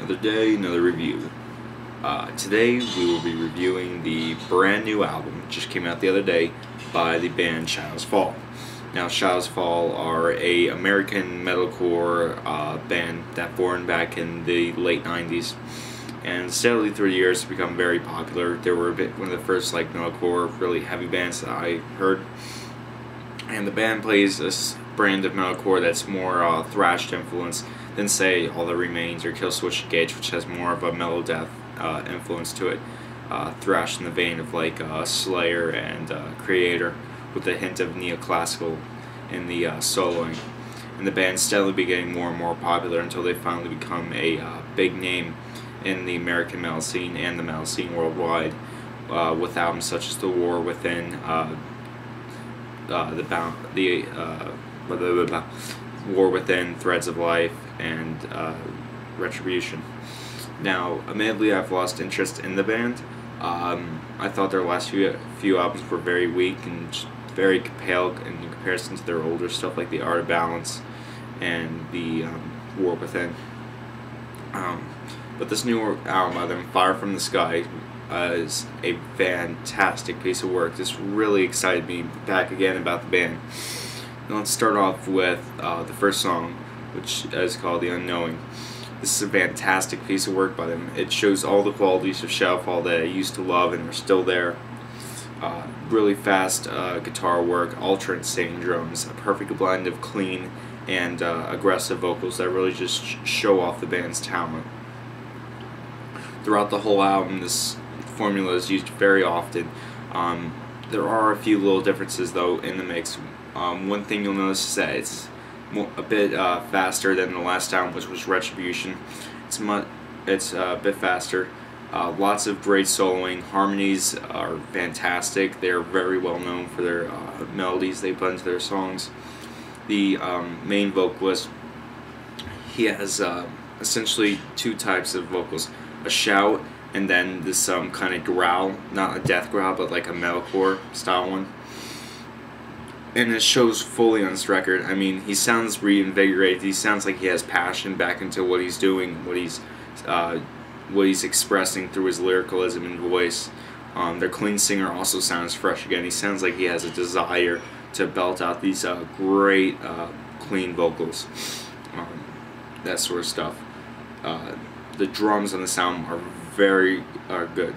Another day, another review. Today we will be reviewing the brand new album, just came out the other day, by the band Shadows Fall. Now, Shadows Fall are a American metalcore band that formed back in the late 90s, and steadily through the years become very popular. They were one of the first metalcore, really heavy bands that I heard, and the band plays this brand of metalcore that's more thrash influence than, say, All That Remains or Killswitch Engage, which has more of a mellow death influence to it. Thrash in the vein of Slayer and Creator, with a hint of neoclassical in the soloing. And the band steadily be getting more and more popular until they finally become a big name in the American metal scene and the metal scene worldwide, with albums such as The War Within, War Within, Threads of Life, and Retribution. Now, admittedly, I've lost interest in the band. I thought their last few albums were very weak and just very pale in comparison to their older stuff like The Art of Balance and the War Within. But this new album by them, Fire from the Sky, is a fantastic piece of work. This really excited me back again about the band. Now let's start off with the first song, which is called The Unknowing. This is a fantastic piece of work by them. It shows all the qualities of Shadowfall that I used to love and are still there. Really fast guitar work, ultra insane drums, a perfect blend of clean and aggressive vocals that really just show off the band's talent. Throughout the whole album, this formula is used very often. There are a few little differences though in the mix. One thing you'll notice is that it's a bit faster than the last album, which was Retribution. It's a bit faster. Lots of great soloing. Harmonies are fantastic. They're very well known for their melodies they put into their songs. The main vocalist, he has essentially two types of vocals: a shout and then this kind of growl, not a death growl, but like a metalcore style one. And it shows fully on this record. I mean, he sounds reinvigorated. He sounds like he has passion back into what he's doing, what he's expressing through his lyricalism and voice. Their clean singer also sounds fresh again. He sounds like he has a desire to belt out these great clean vocals, that sort of stuff. The drums on the sound are very good,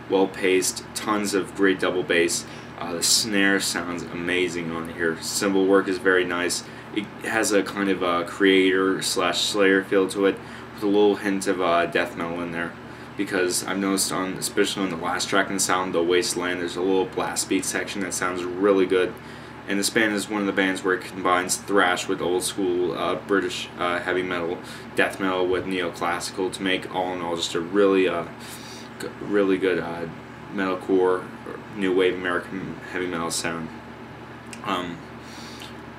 well paced, tons of great double bass. The snare sounds amazing on here. Cymbal work is very nice. It has a kind of a Creator / Slayer feel to it, with a little hint of death metal in there. Because I've noticed, especially on the last track in the sound, The Wasteland, there's a little blast beat section that sounds really good. And this band is one of the bands where it combines thrash with old school British heavy metal, death metal with neoclassical to make, all in all, just a really good metalcore, new wave American heavy metal sound.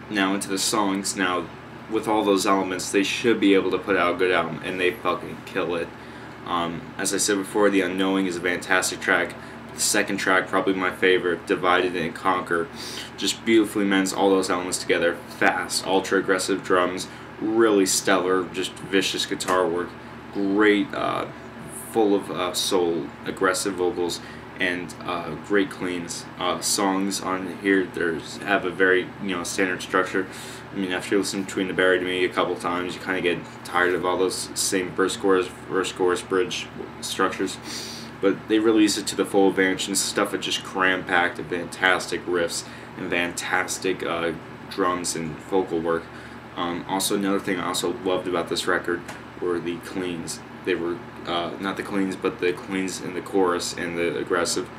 Now into the songs. Now, with all those elements, they should be able to put out a good album, and they fucking kill it. As I said before, The Unknowing is a fantastic track. The second track, probably my favorite, Divided and Conquer, just beautifully mends all those elements together. Fast, ultra aggressive drums, really stellar, just vicious guitar work, great, full of soul, aggressive vocals, and great cleans. Songs on here have a very standard structure. I mean, after you listen to Between the Buried to Me a couple times, you kind of get tired of all those same verse chorus bridge structures. But they release it to the full advantage, and this stuff is just cram-packed of fantastic riffs and fantastic drums and vocal work. Also, another thing I also loved about this record were the cleans. They were not the cleans, but the cleans in the chorus and the aggressive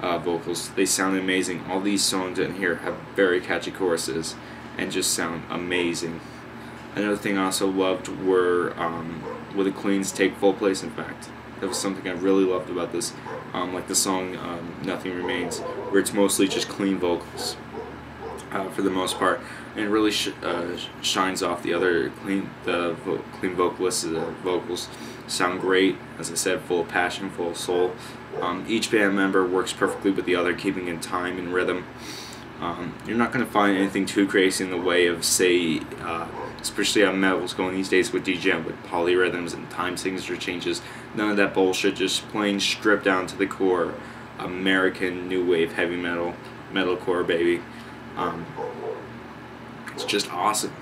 vocals. They sound amazing. All these songs in here have very catchy choruses and just sound amazing. Another thing I also loved were where the cleans take full place. In fact, that was something I really loved about this. Like the song Nothing Remains, where it's mostly just clean vocals for the most part, and it really shines off the other clean vocalists. The vocals sound great, as I said, full of passion, full of soul. Each band member works perfectly with the other, keeping in time and rhythm. You're not going to find anything too crazy in the way of, say, especially how metal's going these days with DJing, with polyrhythms and time signature changes. None of that bullshit, just plain stripped down to the core American new wave heavy metalcore, baby. It's just awesome.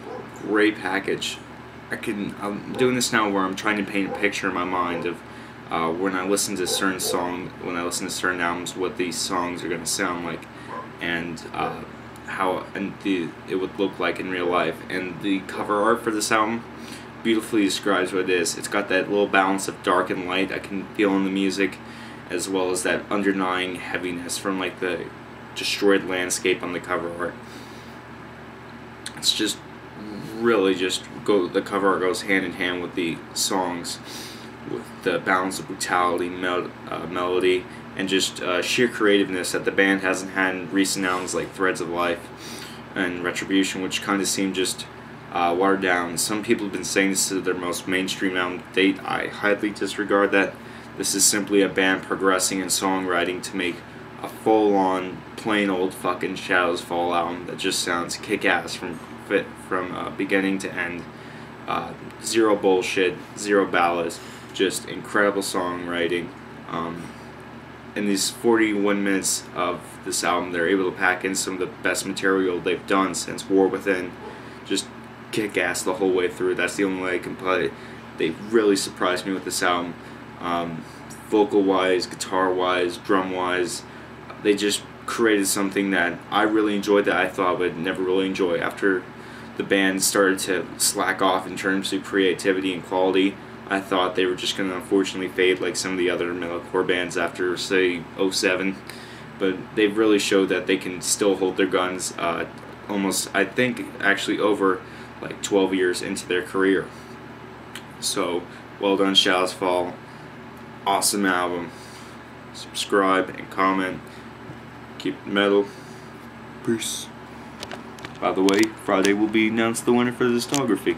Great package. I'm doing this now where I'm trying to paint a picture in my mind of when I listen to certain songs, when I listen to certain albums, what these songs are going to sound like, and how it would look like in real life. And the cover art for this album beautifully describes what it is. It's got that little balance of dark and light I can feel in the music, as well as that underlying heaviness from like the destroyed landscape on the cover art. It's just really the cover art goes hand in hand with the songs, with the balance of brutality, melody, and just sheer creativeness that the band hasn't had in recent albums like Threads of Life and Retribution, which kind of seem just watered down. Some people have been saying this is their most mainstream album to date. I highly disregard that. This is simply a band progressing in songwriting to make a full-on, plain old fucking Shadows Fall album that just sounds kick-ass from beginning to end. Zero bullshit, zero ballads, just incredible songwriting. In these 41 minutes of this album, they're able to pack in some of the best material they've done since War Within. Just kick-ass the whole way through. That's the only way I can put it. They really surprised me with this album. Vocal-wise, guitar-wise, drum-wise, they just created something that I really enjoyed that I thought I would never really enjoy. After the band started to slack off in terms of creativity and quality, I thought they were just going to unfortunately fade like some of the other metalcore bands after, say, 07. But they've really showed that they can still hold their guns almost, I think, actually over like 12 years into their career. So, well done, Shadows Fall. Awesome album. Subscribe and comment. Keep it metal. Peace. By the way, Friday will be announced the winner for the discography.